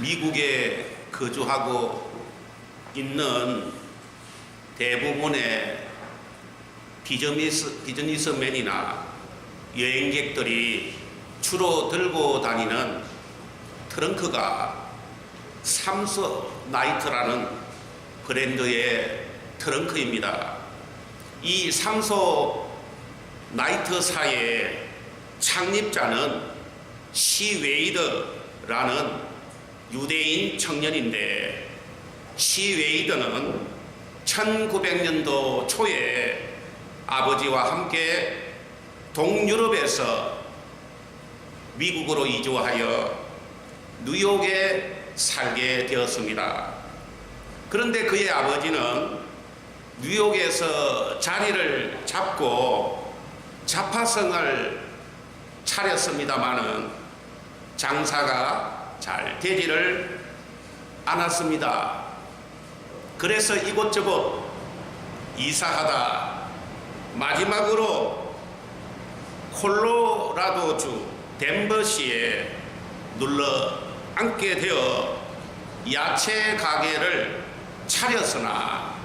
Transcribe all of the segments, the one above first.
미국에 거주하고 있는 대부분의 비즈니스맨이나 여행객들이 주로 들고 다니는 트렁크가 삼소나이트라는 브랜드의 트렁크입니다. 이 삼소나이트사의 창립자는 시웨이드라는 유대인 청년인데, 시웨이드는 1900년도 초에 아버지와 함께 동유럽에서 미국으로 이주하여 뉴욕에 살게 되었습니다. 그런데 그의 아버지는 뉴욕에서 자리를 잡고 자파성을 차렸습니다마는 장사가 잘 되지를 않았습니다. 그래서 이곳저곳 이사하다 마지막으로 콜로라도주 덴버시에 눌러 앉게 되어 야채 가게를 차렸으나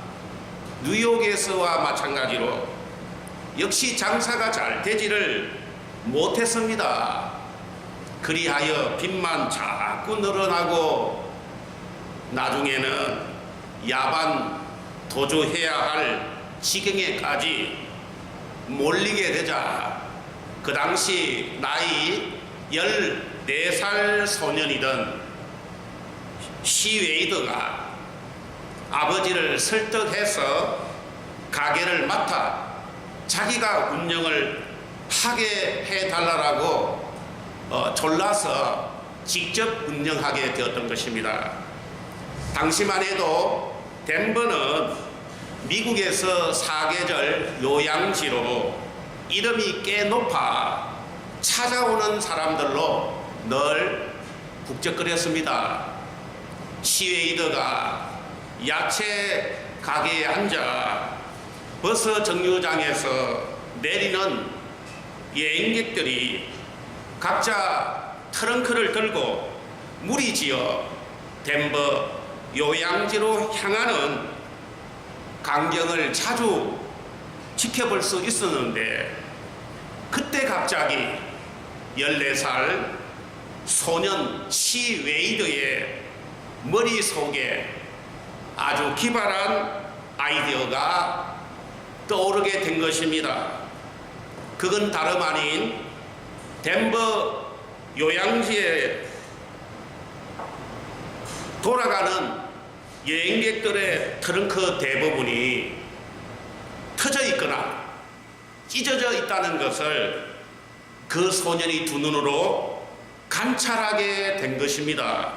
뉴욕에서와 마찬가지로 역시 장사가 잘 되지를 못했습니다. 그리하여 빚만 자꾸 늘어나고 나중에는 야반 도주해야 할 지경에까지 몰리게 되자 그 당시 나이 14살 소년이던 시웨이드가 아버지를 설득해서 가게를 맡아 자기가 운영을 하게 해달라고 졸라서 직접 운영하게 되었던 것입니다. 당시만 해도 덴버는 미국에서 사계절 요양지로 이름이 꽤 높아 찾아오는 사람들로 늘 북적거렸습니다. 시웨이드가 야채 가게에 앉아 버스 정류장에서 내리는 여행객들이 각자 트렁크를 들고 무리지어 덴버 요양지로 향하는 광경을 자주 지켜볼 수 있었는데, 그때 갑자기 14살 소년 시웨이드의 머릿속에 아주 기발한 아이디어가 떠오르게 된 것입니다. 그건 다름 아닌 덴버 요양지에 돌아가는 여행객들의 트렁크 대부분이 터져 있거나 찢어져 있다는 것을 그 소년이 두 눈으로 관찰하게 된 것입니다.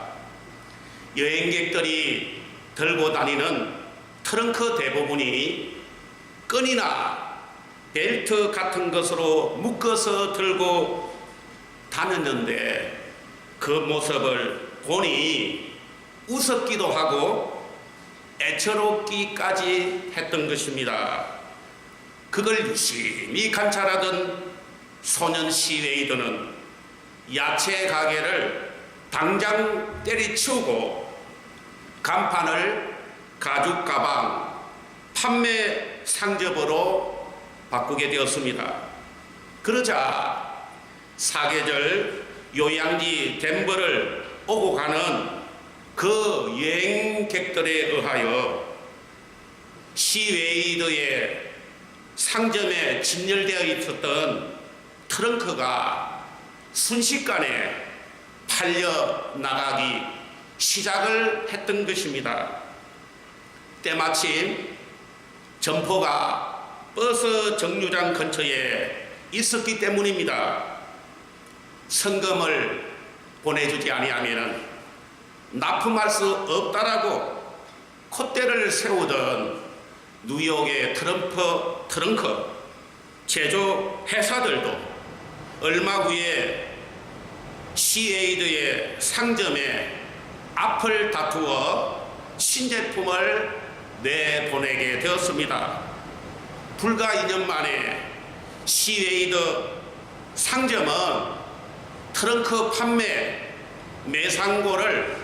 여행객들이 들고 다니는 트렁크 대부분이 끈이나 벨트 같은 것으로 묶어서 들고 다녔는데, 그 모습을 보니 우습기도 하고 애처롭기까지 했던 것입니다. 그걸 유심히 관찰하던 소년 시웨이드는 야채 가게를 당장 때리치우고 간판을 가죽 가방 판매 상점으로 바꾸게 되었습니다. 그러자 사계절 요양지 덴버를 오고 가는 그 여행객들에 의하여 시웨이드의 상점에 진열되어 있었던 트렁크가 순식간에 팔려 나가기 시작을 했던 것입니다. 때마침 점포가 버스 정류장 근처에 있었기 때문입니다. 성금을 보내주지 아니하면 납품할 수 없다라고 콧대를 세우던 뉴욕의 트렁크 제조 회사들도 얼마 후에 시웨이드의 상점에 앞을 다투어 신제품을 내보내게 되었습니다. 불과 2년 만에 시웨이드 상점은 트렁크 판매 매상고를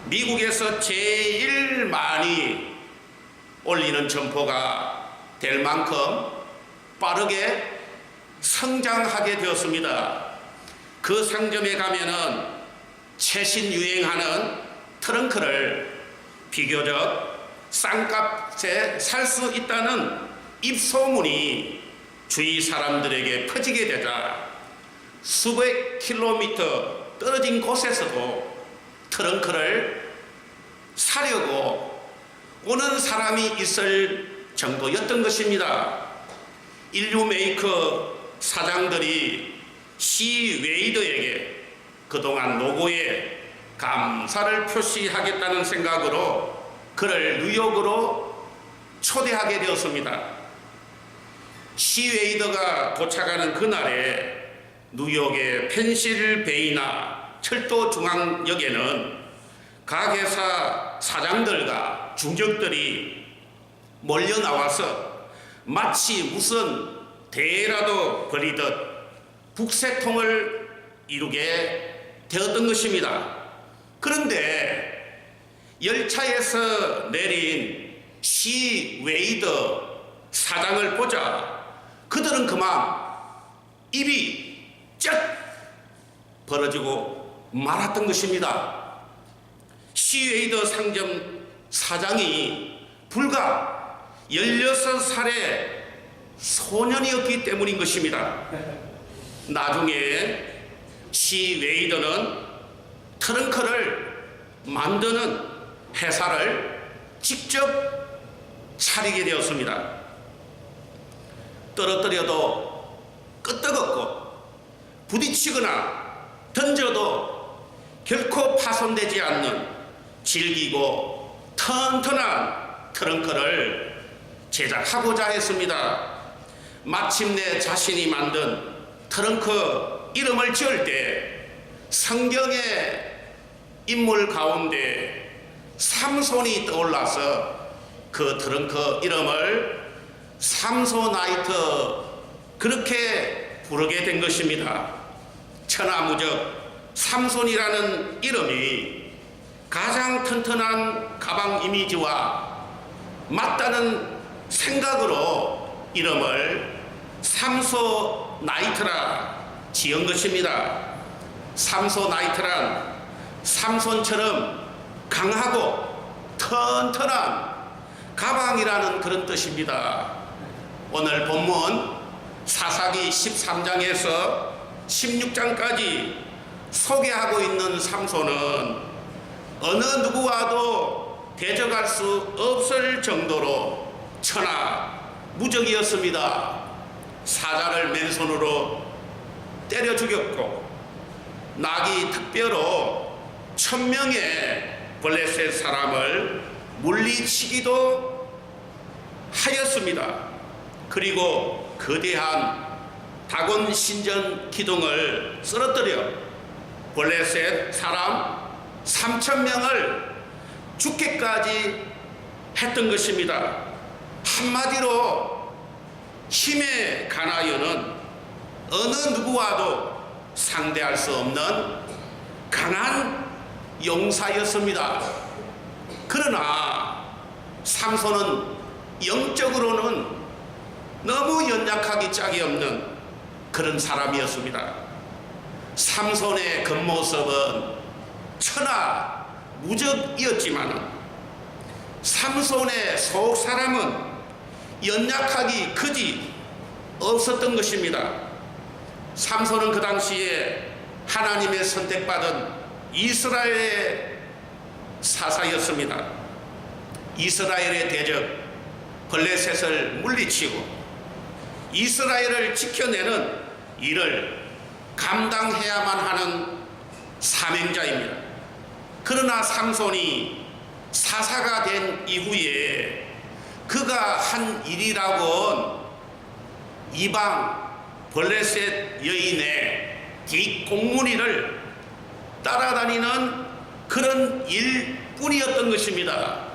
미국에서 제일 많이 올리는 점포가 될 만큼 빠르게 성장하게 되었습니다. 그 상점에 가면은 최신 유행하는 트렁크를 비교적 싼 값에 살 수 있다는 입소문이 주위 사람들에게 퍼지게 되자 수백 킬로미터 떨어진 곳에서도 트렁크를 사려고 오는 사람이 있을 정도였던 것입니다. 인류 메이커 사장들이 시 웨이더에게 그동안 노고에 감사를 표시하겠다는 생각으로 그를 뉴욕으로 초대하게 되었습니다. 시 웨이더가 도착하는 그날에 뉴욕의 펜실베이나 철도 중앙역에는 각 회사 사장들과 중적들이 몰려 나와서 마치 무슨 대회라도 벌이듯 북새통을 이루게 되었던 것입니다. 그런데 열차에서 내린 시 웨이더 사장을 보자 그들은 그만 입이 쩍 벌어지고 말았던 것입니다. 시 웨이더 상점 사장이 불과 16살의 소년이었기 때문인 것입니다. 나중에 시 웨이더는 트렁크를 만드는 회사를 직접 차리게 되었습니다. 떨어뜨려도 끄떡없고 부딪히거나 던져도 결코 파손되지 않는 질기고 튼튼한 트렁크를 제작하고자 했습니다. 마침내 자신이 만든 트렁크 이름을 지을 때 성경의 인물 가운데 삼손이 떠올라서 그 트렁크 이름을 삼소나이트 그렇게 부르게 된 것입니다. 천하무적 삼손이라는 이름이 가장 튼튼한 가방 이미지와 맞다는 생각으로 이름을 삼소나이트라 지은 것입니다. 삼소나이트란 삼손처럼 강하고 튼튼한 가방이라는 그런 뜻입니다. 오늘 본문 사사기 13장에서 16장까지 소개하고 있는 삼손은 어느 누구와도 대적할 수 없을 정도로 천하무적이었습니다. 사자를 맨손으로 때려 죽였고 낙이 특별로 1000명의 블레셋 사람을 물리치기도 하였습니다. 그리고 거대한 다곤 신전 기둥을 쓰러뜨려 블레셋 사람 3000명을 죽게까지 했던 것입니다. 한마디로 힘의 가나요는 어느 누구와도 상대할 수 없는 강한 용사였습니다. 그러나 삼손은 영적으로는 너무 연약하기 짝이 없는 그런 사람이었습니다. 삼손의 겉모습은 천하무적이었지만 삼손의 속 사람은 연약하기 그지 없었던 것입니다. 삼손은 그 당시에 하나님의 선택받은 이스라엘의 사사였습니다. 이스라엘의 대적 블레셋을 물리치고 이스라엘을 지켜내는 일을 감당해야만 하는 사명자입니다. 그러나 삼손이 사사가 된 이후에 그가 한 일이라곤 이방 블레셋 여인의 뒷공무니를 따라다니는 그런 일뿐이었던 것입니다.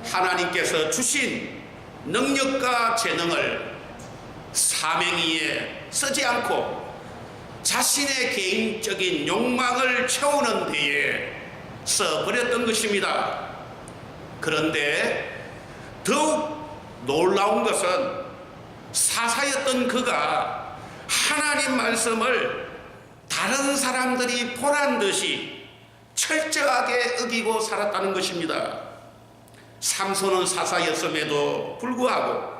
하나님께서 주신 능력과 재능을 사명위에 쓰지 않고 자신의 개인적인 욕망을 채우는 데에 써버렸던 것입니다. 그런데 더욱 놀라운 것은 사사였던 그가 하나님 말씀을 다른 사람들이 보란 듯이 철저하게 어기고 살았다는 것입니다. 삼손은 사사였음에도 불구하고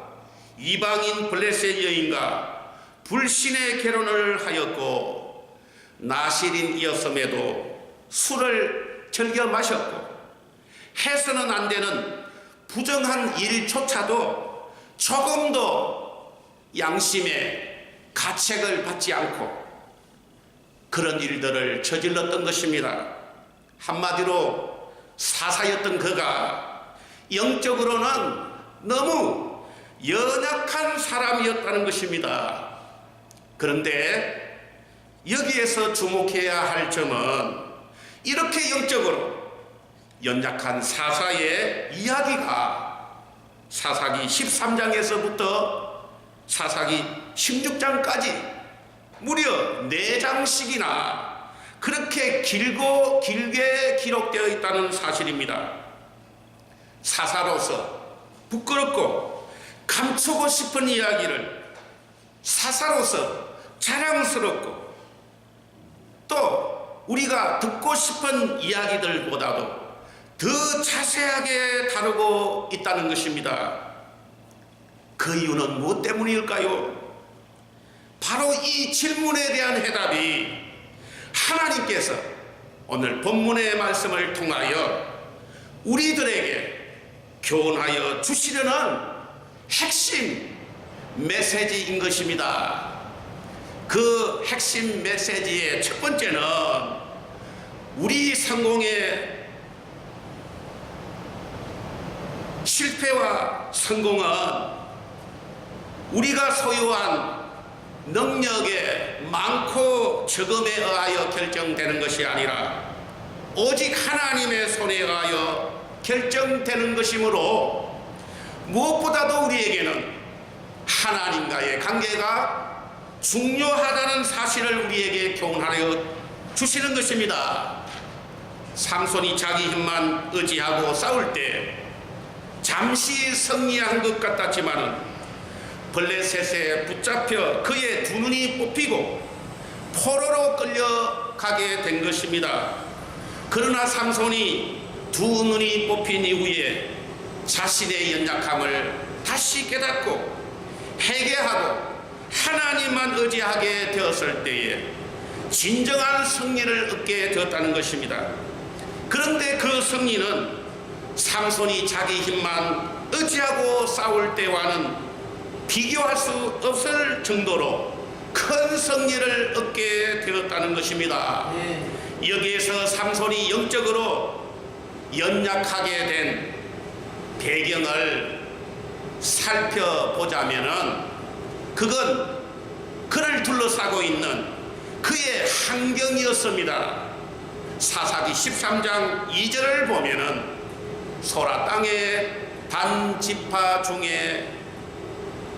이방인 블레셋 여인과 불신의 결혼을 하였고, 나실인이었음에도 술을 즐겨 마셨고, 해서는 안 되는 부정한 일조차도 조금도 양심의 가책을 받지 않고 그런 일들을 저질렀던 것입니다. 한마디로 사사였던 그가 영적으로는 너무 연약한 사람이었다는 것입니다. 그런데 여기에서 주목해야 할 점은 이렇게 영적으로 연약한 사사의 이야기가 사사기 13장에서부터 사사기 16장까지 무려 4장씩이나 그렇게 길게 기록되어 있다는 사실입니다. 사사로서 부끄럽고 감추고 싶은 이야기를 사사로서 자랑스럽고 또 우리가 듣고 싶은 이야기들보다도 더 자세하게 다루고 있다는 것입니다. 그 이유는 무엇 때문일까요? 바로 이 질문에 대한 해답이 하나님께서 오늘 본문의 말씀을 통하여 우리들에게 교훈하여 주시려는 핵심 메시지인 것입니다. 그 핵심 메시지의 첫 번째는 우리 성공의 실패와 성공은 우리가 소유한 능력의 많고 적음에 의하여 결정되는 것이 아니라 오직 하나님의 손에 의하여 결정되는 것이므로 무엇보다도 우리에게는 하나님과의 관계가 중요하다는 사실을 우리에게 교훈하여 주시는 것입니다. 삼손이 자기 힘만 의지하고 싸울 때 잠시 승리한 것 같았지만 블레셋에 붙잡혀 그의 두 눈이 뽑히고 포로로 끌려가게 된 것입니다. 그러나 삼손이 두 눈이 뽑힌 이후에 자신의 연약함을 다시 깨닫고 회개하고 하나님만 의지하게 되었을 때에 진정한 승리를 얻게 되었다는 것입니다. 그런데 그 승리는 삼손이 자기 힘만 의지하고 싸울 때와는 비교할 수 없을 정도로 큰 승리를 얻게 되었다는 것입니다. 여기에서 삼손이 영적으로 연약하게 된 배경을 살펴보자면은 그건 그를 둘러싸고 있는 그의 환경이었습니다. 사사기 13장 2절을 보면은 소라 땅의 단지파 중에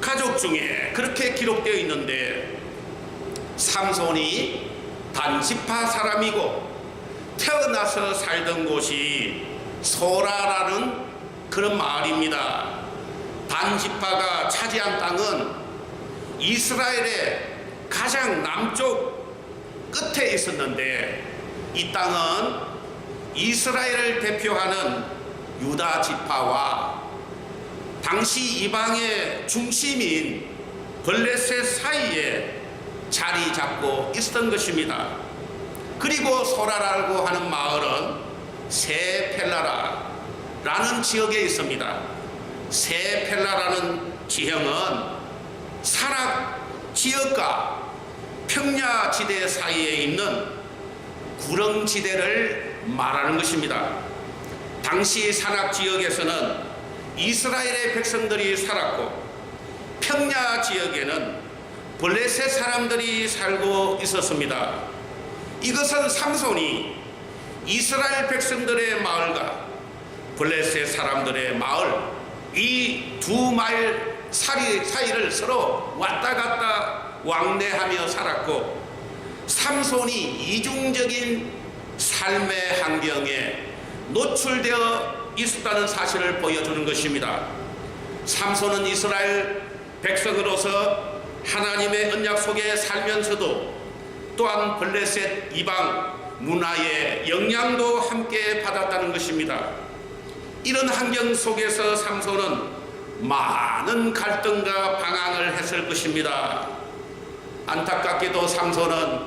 가족 중에 그렇게 기록되어 있는데 삼손이 단지파 사람이고 태어나서 살던 곳이 소라라는 그런 마을입니다. 단지파가 차지한 땅은 이스라엘의 가장 남쪽 끝에 있었는데 이 땅은 이스라엘을 대표하는 유다 지파와 당시 이방의 중심인 블레셋 사이에 자리 잡고 있었던 것입니다. 그리고 소라라고 하는 마을은 세펠라라는 지역에 있습니다. 세펠라라는 지형은 산악 지역과 평야지대 사이에 있는 구렁지대를 말하는 것입니다. 당시 산악 지역에서는 이스라엘의 백성들이 살았고 평야 지역에는 블레셋 사람들이 살고 있었습니다. 이것은 삼손이 이스라엘 백성들의 마을과 블레셋 사람들의 마을 이 두 마을 사이를 서로 왔다 갔다 왕래하며 살았고 삼손이 이중적인 삶의 환경에 노출되어 있었다는 사실을 보여주는 것입니다. 삼손은 이스라엘 백성으로서 하나님의 언약 속에 살면서도 또한 블레셋 이방 문화의 영향도 함께 받았다는 것입니다. 이런 환경 속에서 삼손은 많은 갈등과 방황을 했을 것입니다. 안타깝게도 삼손은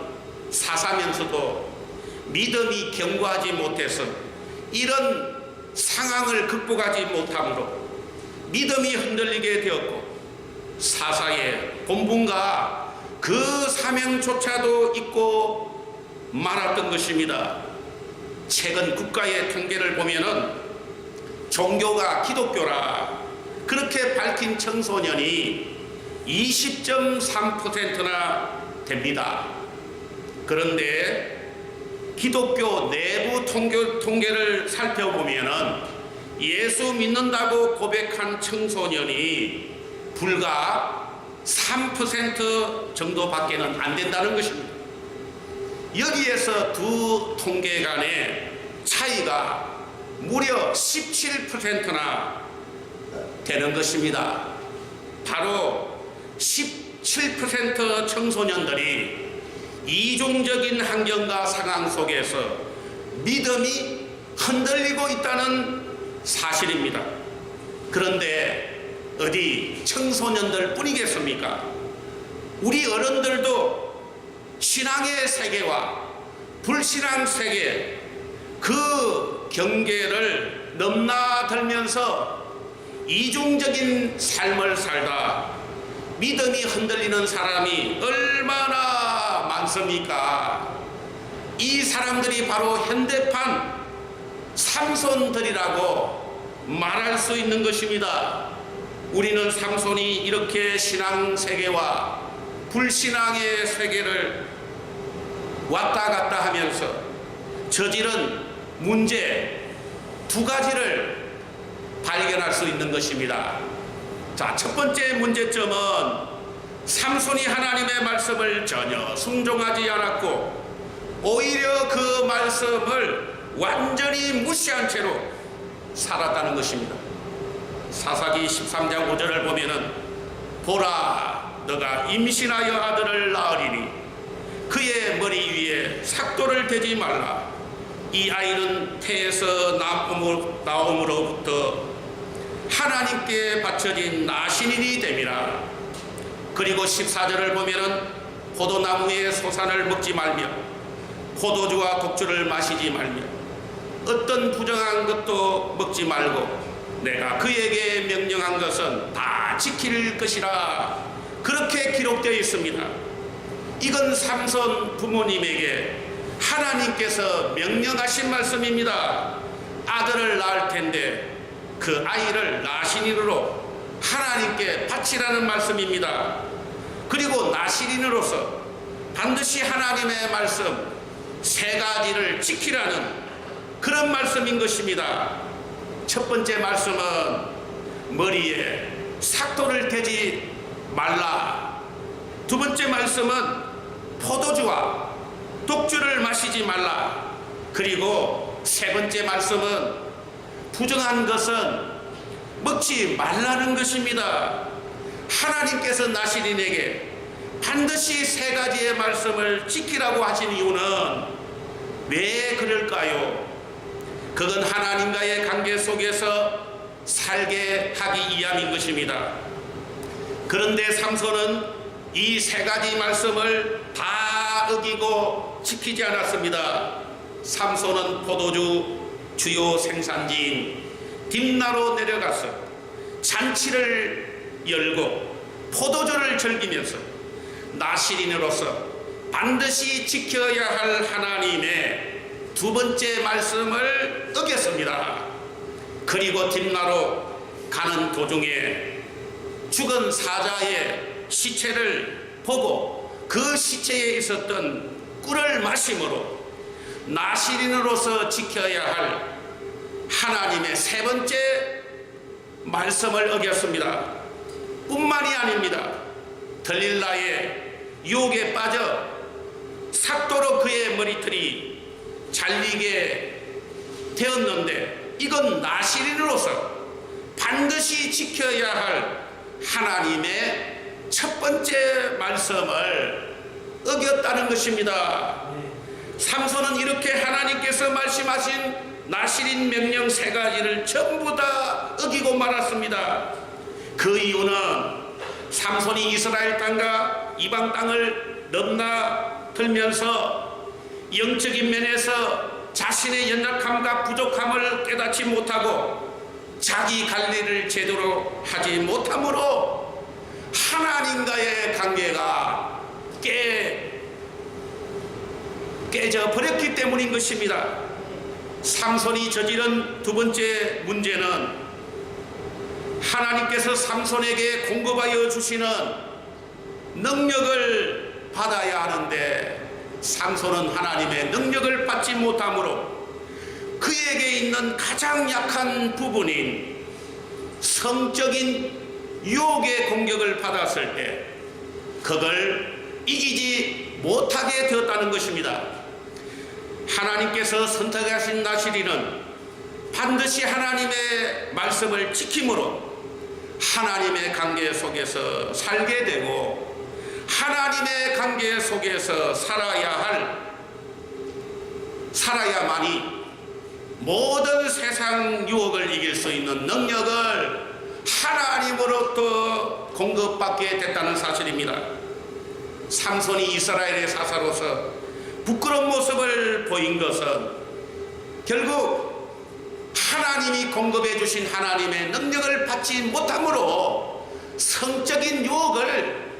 사사면서도 믿음이 견고하지 못해서 이런 상황을 극복하지 못함으로 믿음이 흔들리게 되었고 사사의 본분과 그 사명조차도 잊고 말았던 것입니다. 최근 국가의 통계를 보면은 종교가 기독교라 그렇게 밝힌 청소년이 20.3%나 됩니다. 그런데 기독교 내부 통계를 살펴보면은 예수 믿는다고 고백한 청소년이 불과 3% 정도밖에는 안 된다는 것입니다. 여기에서 두 통계 간의 차이가 무려 17%나 되는 것입니다. 바로 17% 청소년들이 이중적인 환경과 상황 속에서 믿음이 흔들리고 있다는 사실입니다. 그런데 어디 청소년들 뿐이겠습니까? 우리 어른들도 신앙의 세계와 불신앙 세계 그 경계를 넘나들면서 이중적인 삶을 살다 믿음이 흔들리는 사람이 얼마나 많습니까? 이 사람들이 바로 현대판 삼손들이라고 말할 수 있는 것입니다. 우리는 삼손이 이렇게 신앙 세계와 불신앙의 세계를 왔다 갔다 하면서 저지른 문제 두 가지를 발견할 수 있는 것입니다. 자, 첫 번째 문제점은 삼손이 하나님의 말씀을 전혀 순종하지 않았고 오히려 그 말씀을 완전히 무시한 채로 살았다는 것입니다. 사사기 13장 5절을 보면은 보라 너가 임신하여 아들을 낳으리니 그의 머리 위에 삭도를 대지 말라. 이 아이는 태에서 나옴으로부터 하나님께 바쳐진 나신인이 됨이라. 그리고 14절을 보면은 포도나무의 소산을 먹지 말며 포도주와 독주를 마시지 말며 어떤 부정한 것도 먹지 말고 내가 그에게 명령한 것은 다 지킬 것이라. 그렇게 기록되어 있습니다. 이건 삼손 부모님에게 하나님께서 명령하신 말씀입니다. 아들을 낳을 텐데 그 아이를 나신인으로 하나님께 바치라는 말씀입니다. 그리고 나신인으로서 반드시 하나님의 말씀 세 가지를 지키라는 그런 말씀인 것입니다. 첫 번째 말씀은 머리에 삭도를 대지 말라. 두 번째 말씀은 포도주와 독주를 마시지 말라. 그리고 세 번째 말씀은 부정한 것은 먹지 말라는 것입니다. 하나님께서 나신인에게 반드시 세 가지의 말씀을 지키라고 하신 이유는 왜 그럴까요? 그건 하나님과의 관계 속에서 살게 하기 위함인 것입니다. 그런데 삼손은 이 세 가지 말씀을 다 어기고 지키지 않았습니다. 삼손은 포도주 주요 생산지인 딥나로 내려가서 잔치를 열고 포도주를 즐기면서 나신인으로서 반드시 지켜야 할 하나님의 두 번째 말씀을 어겼습니다. 그리고 딥나로 가는 도중에 죽은 사자의 시체를 보고 그 시체에 있었던 꿀을 마심으로 나신인으로서 지켜야 할 하나님의 세 번째 말씀을 어겼습니다. 뿐만이 아닙니다. 들릴라의 유혹에 빠져 삭도로 그의 머리털이 잘리게 되었는데, 이건 나시린으로서 반드시 지켜야 할 하나님의 첫 번째 말씀을 어겼다는 것입니다. 삼손은 이렇게 하나님께서 말씀하신 나시린 명령 3가지를 전부 다 어기고 말았습니다. 그 이유는 삼손이 이스라엘 땅과 이방 땅을 넘나들면서 영적인 면에서 자신의 연약함과 부족함을 깨닫지 못하고 자기 관리를 제대로 하지 못함으로 하나님과의 관계가 깨져 버렸기 때문인 것입니다. 삼손이 저지른 두 번째 문제는 하나님께서 삼손에게 공급하여 주시는 능력을 받아야 하는데, 삼손은 하나님의 능력을 받지 못함으로 그에게 있는 가장 약한 부분인 성적인 유혹의 공격을 받았을 때 그걸 이기지 못하게 되었다는 것입니다. 하나님께서 선택하신 나시린은 반드시 하나님의 말씀을 지킴으로 하나님의 관계 속에서 살게 되고, 하나님의 관계 속에서 살아야만이 모든 세상 유혹을 이길 수 있는 능력을 하나님으로부터 공급받게 됐다는 사실입니다. 삼손이 이스라엘의 사사로서 부끄러운 모습을 보인 것은 결국 하나님이 공급해 주신 하나님의 능력을 받지 못함으로 성적인 유혹을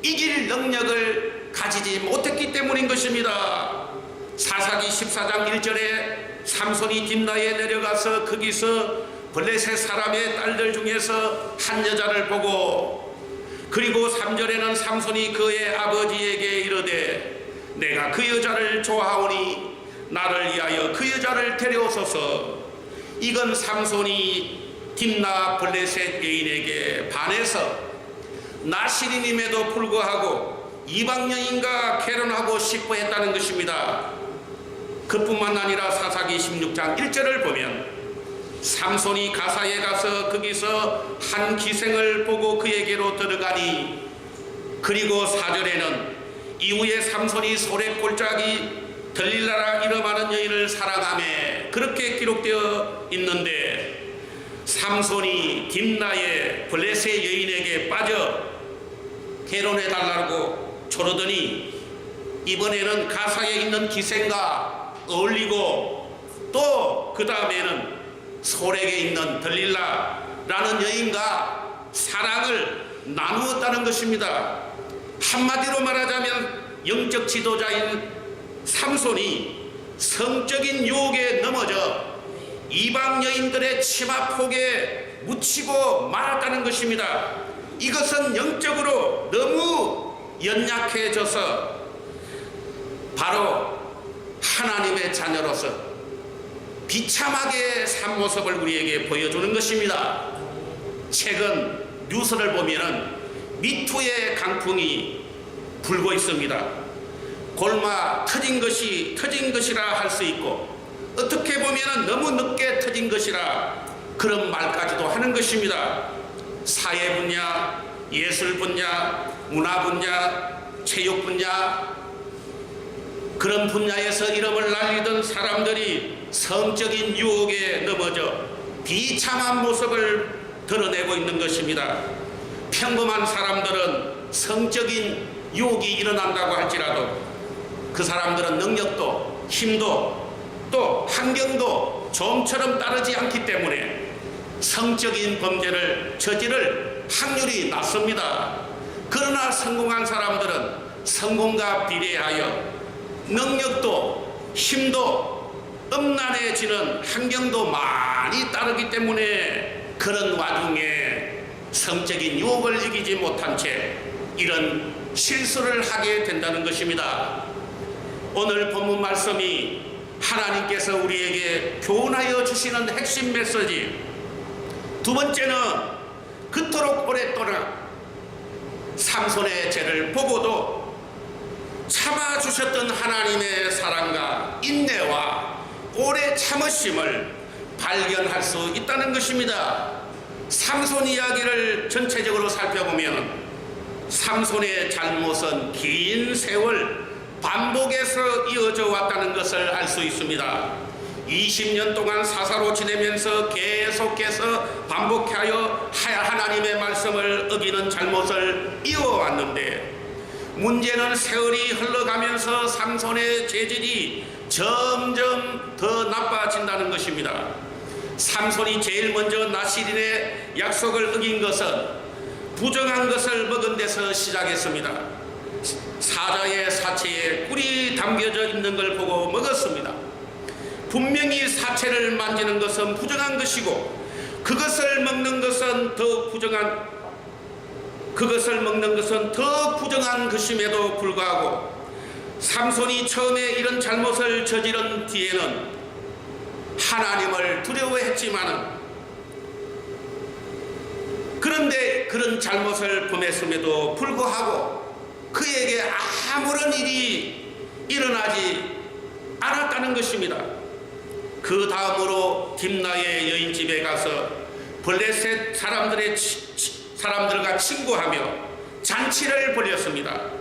이길 능력을 가지지 못했기 때문인 것입니다. 사사기 14장 1절에 삼손이 딥나에 내려가서 거기서 블레셋 사람의 딸들 중에서 한 여자를 보고, 그리고 3절에는 삼손이 그의 아버지에게 이르되 내가 그 여자를 좋아하오니 나를 위하여 그 여자를 데려오소서. 이건 삼손이 딥나 블레셋 여인에게 반해서 나시린임에도 불구하고 이방 여인과 결혼하고 싶어 했다는 것입니다. 그뿐만 아니라 사사기 16장 1절을 보면 삼손이 가사에 가서 거기서 한 기생을 보고 그에게로 들어가니, 그리고 4절에는 이후에 삼손이 소래골짜기 들릴라라 이름하는 여인을 사랑하며 그렇게 기록되어 있는데, 삼손이 딥나의 블레셋 여인에게 빠져 결혼해달라고 조르더니 이번에는 가사에 있는 기생과 어울리고, 또 그 다음에는 소렉에 있는 들릴라라는 여인과 사랑을 나누었다는 것입니다. 한마디로 말하자면 영적 지도자인 삼손이 성적인 유혹에 넘어져 이방 여인들의 치마폭에 묻히고 말았다는 것입니다. 이것은 영적으로 너무 연약해져서 바로 하나님의 자녀로서 비참하게 산 모습을 우리에게 보여주는 것입니다. 최근 뉴스를 보면은 미투의 강풍이 불고 있습니다. 골마 터진 것이라 할 수 있고, 어떻게 보면은 너무 늦게 터진 것이라 그런 말까지도 하는 것입니다. 사회 분야, 예술 분야, 문화 분야, 체육 분야, 그런 분야에서 이름을 날리던 사람들이 성적인 유혹에 넘어져 비참한 모습을 드러내고 있는 것입니다. 평범한 사람들은 성적인 유혹이 일어난다고 할지라도 그 사람들은 능력도 힘도 또 환경도 좀처럼 따르지 않기 때문에 성적인 범죄를 저지를 확률이 낮습니다. 그러나 성공한 사람들은 성공과 비례하여 능력도 힘도 음란해지는 환경도 많이 따르기 때문에 그런 와중에 성적인 유혹을 이기지 못한 채 이런 실수를 하게 된다는 것입니다. 오늘 본문 말씀이 하나님께서 우리에게 교훈하여 주시는 핵심 메시지, 두 번째는 그토록 오랫동안 삼손의 죄를 보고도 참아주셨던 하나님의 사랑과 인내와 오래 참으심을 발견할 수 있다는 것입니다. 삼손 이야기를 전체적으로 살펴보면 삼손의 잘못은 긴 세월 반복해서 이어져 왔다는 것을 알 수 있습니다. 20년 동안 사사로 지내면서 계속해서 반복하여 하나님의 말씀을 어기는 잘못을 이어왔는데, 문제는 세월이 흘러가면서 삼손의 죄질이 점점 더 나빠진다는 것입니다. 삼손이 제일 먼저 나실인의 약속을 어긴 것은 부정한 것을 먹은 데서 시작했습니다. 사자의 사체에 꿀이 담겨져 있는 걸 보고 먹었습니다. 분명히 사체를 만지는 것은 부정한 것이고 그것을 먹는 것은 더 부정한 것임에도 불구하고 삼손이 처음에 이런 잘못을 저지른 뒤에는 하나님을 두려워했지만은, 그런데 그런 잘못을 범했음에도 불구하고 그에게 아무런 일이 일어나지 않았다는 것입니다. 그 다음으로 딥나의 여인집에 가서 블레셋 사람들과 친구하며 잔치를 벌였습니다.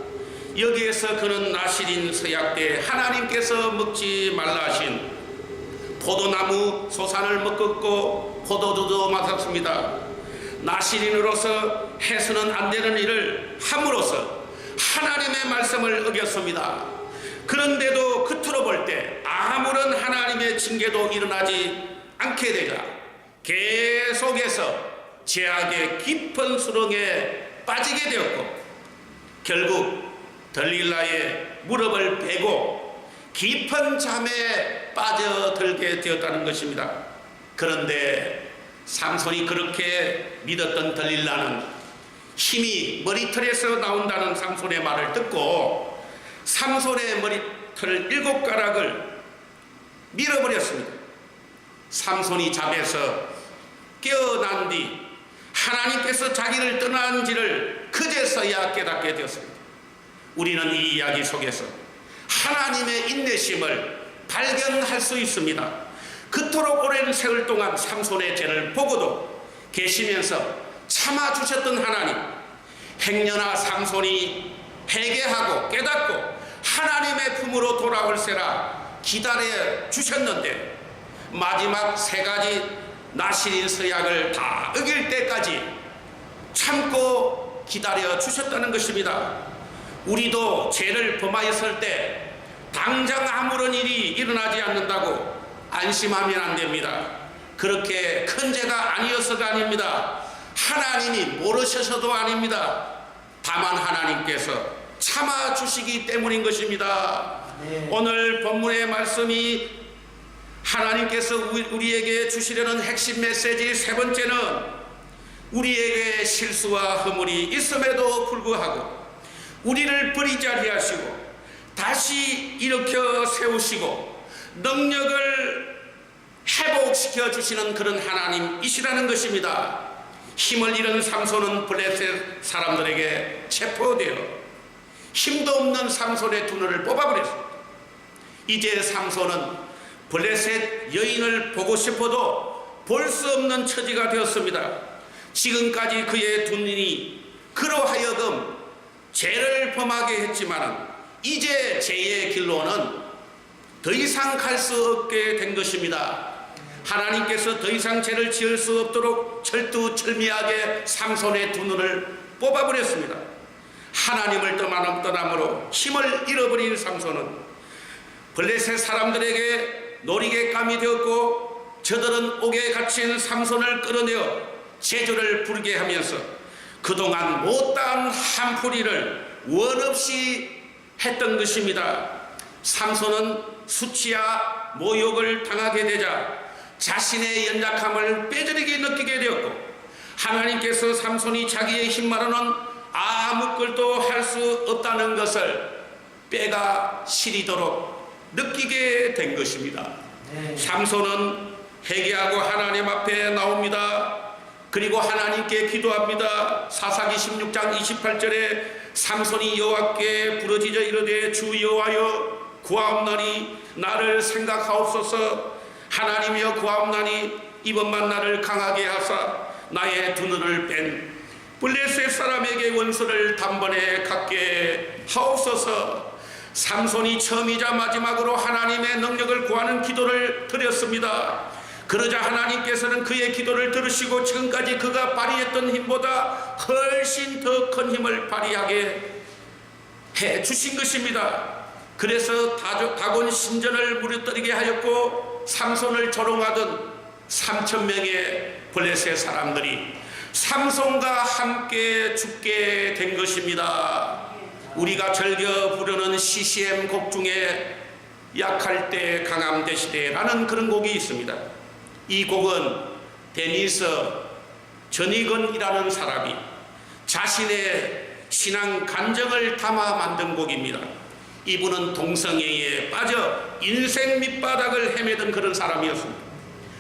여기에서 그는 나실인 서약 때 하나님께서 먹지 말라 하신 포도나무 소산을 먹었고 포도주도 마셨습니다. 나실인으로서 해서는 안 되는 일을 함으로써 하나님의 말씀을 어겼습니다. 그런데도 겉으로 볼 때 아무런 하나님의 징계도 일어나지 않게 되자 계속해서 죄악의 깊은 수렁에 빠지게 되었고, 결국 들릴라의 무릎을 베고 깊은 잠에 빠져들게 되었다는 것입니다. 그런데 삼손이 그렇게 믿었던 들릴라는 힘이 머리털에서 나온다는 삼손의 말을 듣고 삼손의 머리털 7가락을 밀어버렸습니다. 삼손이 잠에서 깨어난 뒤 하나님께서 자기를 떠난지를 그제서야 깨닫게 되었습니다. 우리는 이 이야기 속에서 하나님의 인내심을 발견할 수 있습니다. 그토록 오랜 세월 동안 삼손의 죄를 보고도 계시면서 참아주셨던 하나님, 행여나 삼손이 회개하고 깨닫고 하나님의 품으로 돌아올세라 기다려 주셨는데, 마지막 3가지 나실인 서약을 다 어길 때까지 참고 기다려 주셨다는 것입니다. 우리도 죄를 범하였을 때 당장 아무런 일이 일어나지 않는다고 안심하면 안 됩니다. 그렇게 큰 죄가 아니어서가 아닙니다. 하나님이 모르셔서도 아닙니다. 다만 하나님께서 참아주시기 때문인 것입니다. 네. 오늘 본문의 말씀이 하나님께서 우리에게 주시려는 핵심 메시지 3번째는 우리에게 실수와 허물이 있음에도 불구하고 우리를 버리지 아니하시고 다시 일으켜 세우시고 능력을 회복시켜 주시는 그런 하나님이시라는 것입니다. 힘을 잃은 삼손은 블레셋 사람들에게 체포되어 힘도 없는 삼손의 두 눈을 뽑아버렸습니다. 이제 삼손은 블레셋 여인을 보고 싶어도 볼 수 없는 처지가 되었습니다. 지금까지 그의 두 눈이 그로 하여금 죄를 범하게 했지만 이제 죄의 길로는 더 이상 갈 수 없게 된 것입니다. 하나님께서 더 이상 죄를 지을 수 없도록 철두철미하게 삼손의 두 눈을 뽑아버렸습니다. 하나님을 떠남으로 힘을 잃어버린 삼손은 블레셋 사람들에게 놀이개감이 되었고, 저들은 옥에 갇힌 삼손을 끌어내어 제주를 부르게 하면서 그동안 못다한 한풀이를 원없이 했던 것입니다. 삼손은 수치와 모욕을 당하게 되자 자신의 연약함을 뼈저리게 느끼게 되었고, 하나님께서 삼손이 자기의 힘만으로는 아무 것도 할 수 없다는 것을 뼈가 시리도록 느끼게 된 것입니다. 삼손은 회개하고 하나님 앞에 나옵니다. 그리고 하나님께 기도합니다. 사사기 16장 28절에 삼손이 여호와께 부르짖어 이르되 주 여호와여 구하옵나니 나를 생각하옵소서. 하나님이여 구하옵나니 이번만 나를 강하게 하사 나의 두 눈을 뺀 블레셋 사람에게 원수를 단번에 갖게 하옵소서. 삼손이 처음이자 마지막으로 하나님의 능력을 구하는 기도를 드렸습니다. 그러자 하나님께서는 그의 기도를 들으시고 지금까지 그가 발휘했던 힘보다 훨씬 더 큰 힘을 발휘하게 해 주신 것입니다. 그래서 다곤 신전을 무너뜨리게 하였고 삼손을 조롱하던 3,000명의 블레셋 사람들이 삼손과 함께 죽게 된 것입니다. 우리가 즐겨 부르는 CCM 곡 중에 약할 때 강함 되시되라는 그런 곡이 있습니다. 이 곡은 데니스 전익은이라는 사람이 자신의 신앙 간증을 담아 만든 곡입니다. 이분은 동성애에 빠져 인생 밑바닥을 헤매던 그런 사람이었습니다.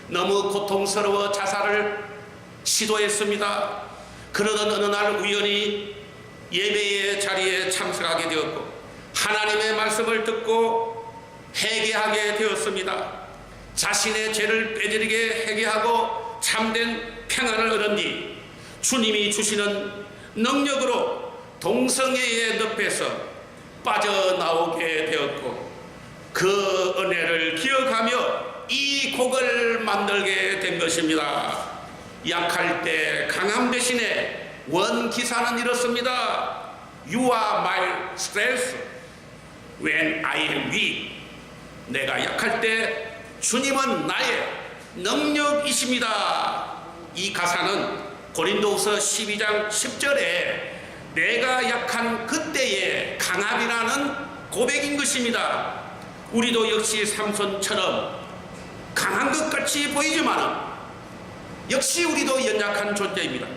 너무 고통스러워 자살을 시도했습니다. 그러던 어느 날 우연히 예배의 자리에 참석하게 되었고 하나님의 말씀을 듣고 회개하게 되었습니다. 자신의 죄를 빼뜨리게 회개하고 참된 평안을 얻은 뒤 주님이 주시는 능력으로 동성애의 늪에서 빠져나오게 되었고 그 은혜를 기억하며 이 곡을 만들게 된 것입니다. 약할 때 강함 대신에 원기사는 이렇습니다. You are my strength when I am weak. 내가 약할 때 주님은 나의 능력이십니다. 이 가사는 고린도후서 12장 10절에 내가 약한 그때의 강함이라는 고백인 것입니다. 우리도 역시 삼손처럼 강한 것 같이 보이지만 역시 우리도 연약한 존재입니다.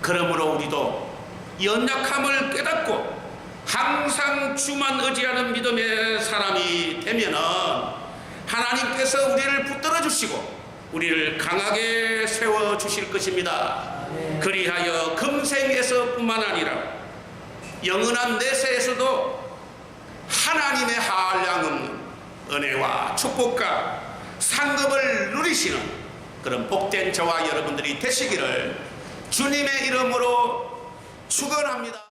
그러므로 우리도 연약함을 깨닫고 항상 주만 의지하는 믿음의 사람이 되면은 하나님께서 우리를 붙들어 주시고 우리를 강하게 세워 주실 것입니다. 그리하여 금생에서뿐만 아니라 영원한 내세에서도 하나님의 한량없는 은혜와 축복과 상급을 누리시는 그런 복된 저와 여러분들이 되시기를 주님의 이름으로 축원합니다.